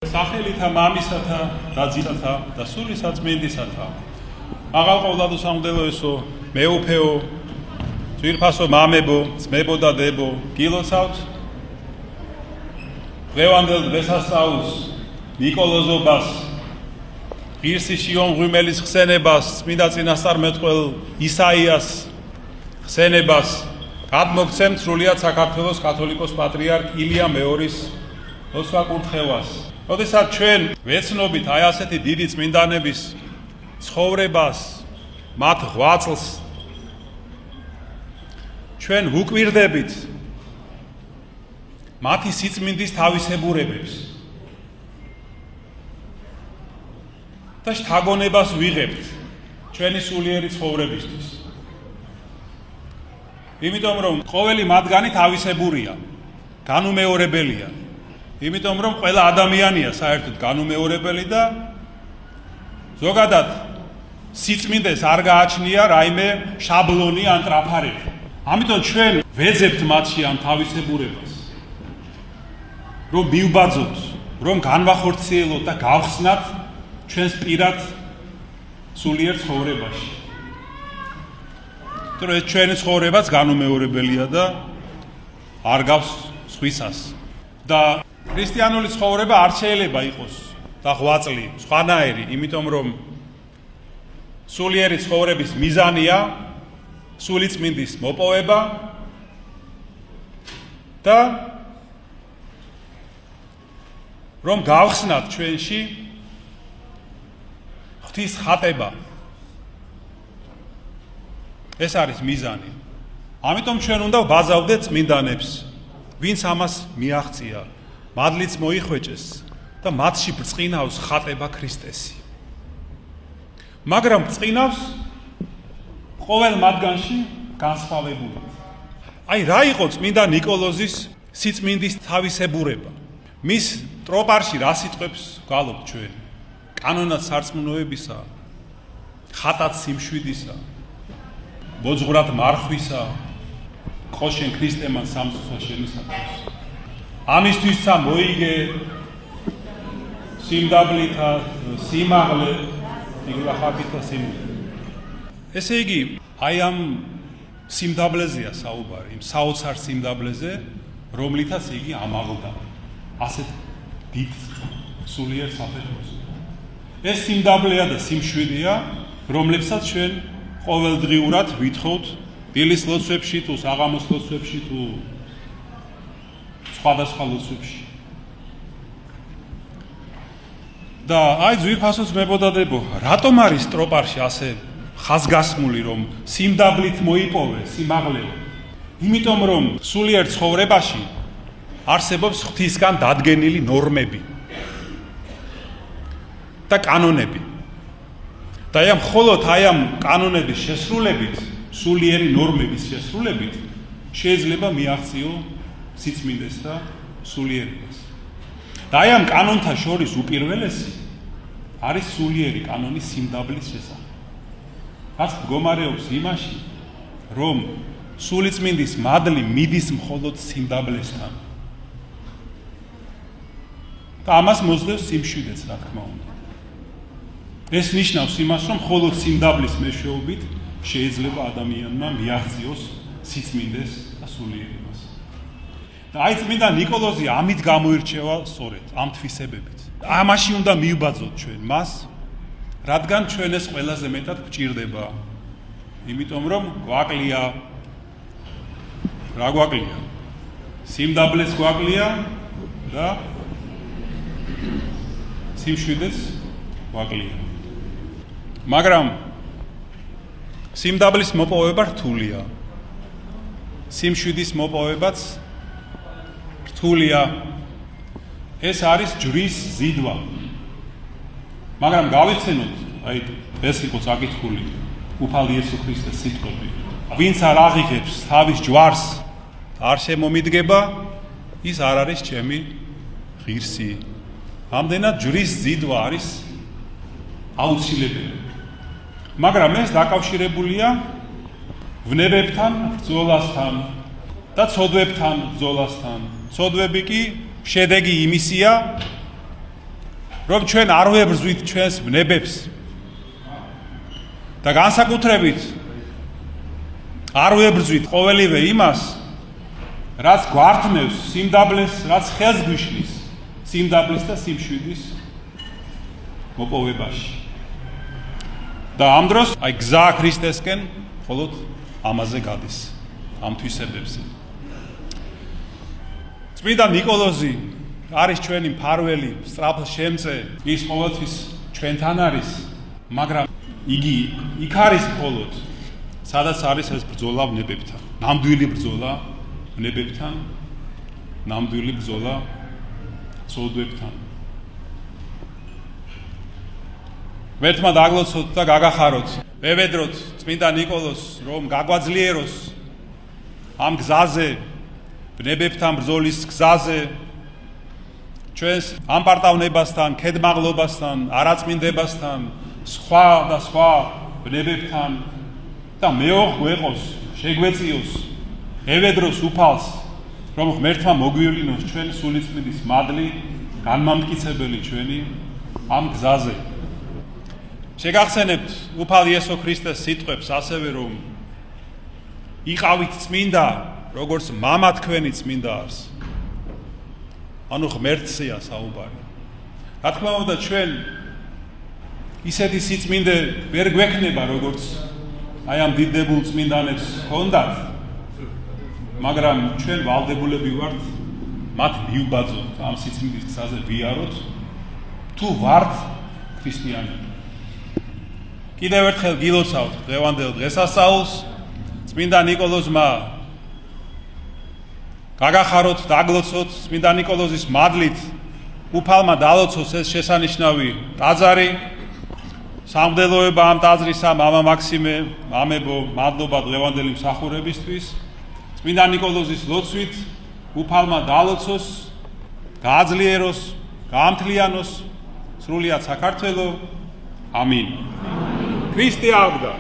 სახელითა მამისათა და ძისათა და სული საწმინდისათა. აღალყოლადო სამღვდელოესო, მეუფეო, ძვირფასო მამებო, ძმებო და დებო, გილოცავთ დღევანდელ დღესასწაულს, ნიკოლოზობას, ღირსი შიონ ღვიმელის ხსენებას, წმინდა წინასწარმეტყველ ისაიას ხსენებას გადმოგცემთ სრულიად საქართველოს კათოლიკოს პატრიარქ ილია მეორის მოსვაკურთხევას. როდესაც ჩვენ ვეცნობით აი ასეთი დიდი წმინდანების ცხოვრებას, მათ ღვაწლს, ჩვენ ვუკვირდებით მათი სიწმინდის თავისებურებებს და შთაგონებას ვიღებთ ჩვენი სულიერი ცხოვრებისთვის. იმიტომ რომ ყოველი მათგანი თავისებურია, განუმეორებელია. იმიტომ რომ ყველა ადამიანია საერთოდ განუმეორებელი და ზოგადად სიწმინდეს არ გააჩნია რაიმე შაბლონი ან ტრაფარები. ამიტომ ჩვენ ვეძებთ მათში ამ თავისებურებას, რომ მივბაძოთ, რომ განვახორციელოთ და გავხსნათ ჩვენს პირად სულიერ ცხოვრებაში. იმიტომ რომ ჩვენი ცხოვრებაც განუმეორებელია და არ გავს სხვისას. და ქრისტიანული ცხოვრება არ შეიძლება იყოს და ღვაწლი სხვანაირი, იმიტომ რომ სულიერი ცხოვრების მიზანია სულიწმინდის მოპოვება და რომ გავხსნათ ჩვენში ღვთის ხატება. ეს არის მიზანი. ამიტომ ჩვენ უნდა ვბაზავდეთ წმინდანებს, ვინც ამას მიაღწია, მადლიც მოიხვეჭეს და მათში ბრწყინავს ხატება ქრისტესი. მაგრამ ბრწყინავს ყოველ მათგანში განსხვავებული. აი რა იყო წმინდა ნიკოლოზის სიწმინდის თავისებურება? მის ტროპარში რა სიტყვებს გვალობთ ჩვენ? კანონად სარწმუნოებისა, ხატად სიმშვიდისა, მოძღვრად მარხვისა, ყოშენ ქრისტემან სამწუხო შემისათვის. ამისთვისა მოიგე სიმდაბლითა სიმაღლე იგრახაკითა სიმაღლე. ესე იგი, აი ამ სიმდაბლეზეა საუბარი, იმ საოცარ სიმდაბლეზე, რომლითაც იგი ამაღლდა ასეთ დიდ სულიერ საფეხურს. ეს სიმდაბლეა და სიმშვიდეა, რომლებსაც ჩვენ ყოველდღიურად ვითხოვთ დილის ლოცვებში თუ საღამოს ლოცვებში თუ სხვადასხვა ლოცვებში. და აი ძვირფასო ძმებო და დებო, რატომ არის ტროპარში ასე ხაზგასმული, რომ სიმდაბლით მოიპოვე სიმაღლე? იმიტომ რომ სულიერ ცხოვრებაში არსებობს ღვთისგან დადგენილი ნორმები და კანონები. და აი მხოლოდ აი ამ კანონების შესრულებით, სულიერი ნორმების შესრულებით შეიძლება მიაღწიო სიწმინდეს და სულიერებას. და აი ამ კანონთა შორის უპირველესი არის სულიერი კანონის სიმდაბლის შესახებ. რაც მდგომარეობს იმაში, რომ სულიწმინდის მადლი მიდის მხოლოდ სიმდაბლესთან. და ამას მოსდევს სიმშვიდეს, რა თქმა უნდა. ეს ნიშნავს იმას, რომ მხოლოდ სიმდაბლის მეშვეობით შეიძლება ადამიანმა მიაღწიოს სიწმინდეს და სულიერებას. და აი წმინდა ნიკოლოზი ამით გამოირჩევა სწორედ ამ თვისებებით. ამაში უნდა მივბაძოთ ჩვენ მას, რადგან ჩვენ ეს ყველაზე მეტად გვჭირდება. იმიტომ რომ გვაკლია, რა გვაკლია? სიმდაბლეს გვაკლია და სიმშვიდეს გვაკლია. მაგრამ სიმდაბლის მოპოვება რთულია. სიმშვიდის მოპოვებაც რთულია. ეს არის ჯვრის ზიდვა. მაგრამ გავიხსენოთ, აი ეს იყო საკითხული უფალი იესო ქრისტეს სიტყვები. ვინც არ აღიღებს თავის ჯვარს, არ შემომიდგება, ის არ არის ჩემი ღირსი. ამდენად ჯვრის ზიდვა არის აუცილებელი. მაგრამ ეს დაკავშირებულია ვნებებთან, ბრძოლასთან და ცოდვებთან ბრძოლასთან. ცოდვები კი შედეგი იმისია, რომ ჩვენ არ ვებრძვით ჩვენს ბნებებს და განსაკუთრებით არ ვებრძვით ყოველივე იმას, რაც გვართმევს სიმდაბლეს, რაც ხელს გვიშლის სიმდაბლის და სიმშვიდის მოპოვებაში. და ამ დროს აი გზა ქრისტესკენ მხოლოდ ამაზე გადის, ამ თვისებებზე. წმინდა ნიკოლოზი არის ჩვენი მფარველი, სწრაფშემწე, ის ყოველთვის ჩვენთან არის, მაგრამ იგი იქ არის მხოლოდ, სადაც არის ეს ბრძოლა ბნებებთან. ნამდვილი ბრძოლა ბნებებთან, ნამდვილი ბრძოლა ცოდვებთან. ვერთმა დაგლოცოთ და გაგახაროთ. ვევედროთ წმინდა ნიკოლოზს, რომ გაგვაძლიეროს ამ გზაზე, ბნებებთან ბრძოლის გზაზე, ჩვენს ამპარტავნებასთან, ქედმაღლობასთან, არაწმინდებასთან, სხვა და სხვა ბნებებთან და მეოხ გვეყოს, შეგვეწიოს, ევედროს უფალს, რომ ღმერთმა მოგვივლინოს ჩვენი სულიწმინდის მადლი, განმამტკიცებელი ჩვენი ამ გზაზე. შეგახსენებთ უფალ იესო ქრისტეს სიტყვებს ასევე, რომ იყავით წმინდა, როგორც მამა თქვენი წმინდა არის. ანუ ღმერთზეა საუბარი. რა თქმა უნდა, ჩვენ ისეთი სიწმინდე ვერ გვექნება, როგორც აი ამ დიდებულ წმინდანებს ჰქონდათ, მაგრამ ჩვენ ვალდებულები ვართ მათ მივბაძოთ, ამ სიწმინდის გზაზე ვიაროთ, თუ ვართ ქრისტიანები. კიდევ ერთხელ გილოცავთ დღევანდელ დღესასწაულს, წმინდა ნიკოლოზმა გაგახაროთ, დაგლოცოთ, წმინდა ნიკოლოზის მადლით უფალმა დალოცოს ეს შესანიშნავი ტაძარი. სამღვდელოება ამ ტაძრისა, მამა მაქსიმე, მამებო, მადლობა დღევანდელი მსახურებისთვის. წმინდა ნიკოლოზის ლოცვით უფალმა დალოცოს, გააძლიეროს, გაამთლიანოს სრულიად საქართველო. ამინ. ქრისტე აღდგა.